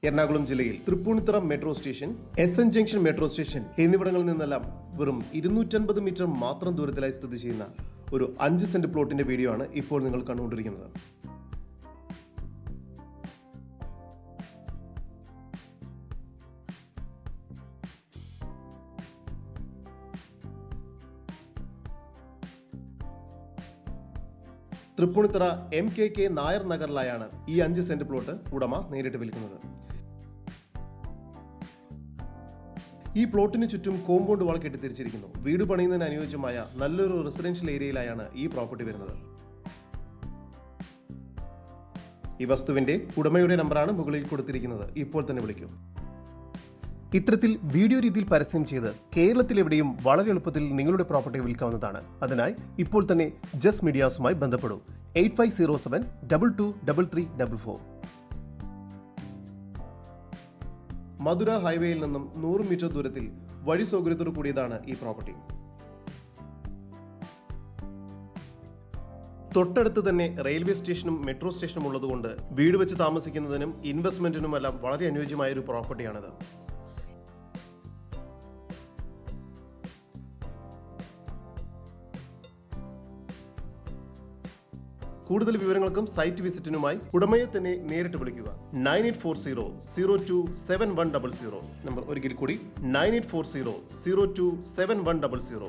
എറണാകുളം ജില്ലയിൽ Tripunithura metro station, SN junction metro station എന്നിവിടങ്ങളിൽ നിന്നെല്ലാം വെറും 250 മീറ്റർ മാത്രം ദൂരത്തിലായി സ്ഥിതി ചെയ്യുന്ന ഒരു 5 സെന്റ് പ്ലോട്ടിന്റെ വീഡിയോ ആണ് ഇപ്പോൾ നിങ്ങൾ കണ്ടുകൊണ്ടിരിക്കുന്നത്. തൃപ്പൂണിത്തുറ MKK നായർ നഗറിലായാണ് ഈ 5 സെന്റ് പ്ലോട്ട് ഉടമ നേരിട്ട് വിൽക്കുന്നത്. ഈ പ്ലോട്ടിന് ചുറ്റും കോമ്പൗണ്ട് വാൾ കെട്ടിത്തിരിച്ചിരിക്കുന്നു. വീട് പണിയുന്നതിന് അനുയോജ്യമായ നല്ലൊരു റെസിഡൻഷ്യൽ ഏരിയയിലായാണ് ഈ പ്രോപ്പർട്ടി വരുന്നത്. ഈ വസ്തുവിന്റെ ഉടമയുടെ നമ്പറാണ് മുകളിൽ കൊടുത്തിരിക്കുന്നത്. ഇപ്പോൾ തന്നെ വിളിക്കൂ. ഇത്തരത്തിൽ വീഡിയോ രീതിയിൽ പരസ്യം ചെയ്ത് കേരളത്തിലെവിടെയും വളരെ എളുപ്പത്തിൽ നിങ്ങളുടെ പ്രോപ്പർട്ടി വിൽക്കാവുന്നതാണ്. അതിനായി ഇപ്പോൾ തന്നെ ജസ് മീഡിയാസുമായി ബന്ധപ്പെടൂ. 8507223344. മധുര ഹൈവേയിൽ നിന്നും 100 മീറ്റർ ദൂരത്തിൽ വഴി സൗകര്യത്തോടു കൂടിയതാണ് ഈ പ്രോപ്പർട്ടി. തൊട്ടടുത്ത് തന്നെ റെയിൽവേ സ്റ്റേഷനും മെട്രോ സ്റ്റേഷനും ഉള്ളതുകൊണ്ട് വീട് വെച്ച് താമസിക്കുന്നതിനും ഇൻവെസ്റ്റ്മെന്റിനുമെല്ലാം വളരെ അനുയോജ്യമായ ഒരു പ്രോപ്പർട്ടിയാണിത്. കൂടുതൽ വിവരങ്ങൾക്കും സൈറ്റ് വിസിറ്റിനുമായി ഉടമയെ തന്നെ നേരിട്ട് വിളിക്കുക. 9840027100. നമ്പർ ഒരിക്കൽ കൂടി 9840027100.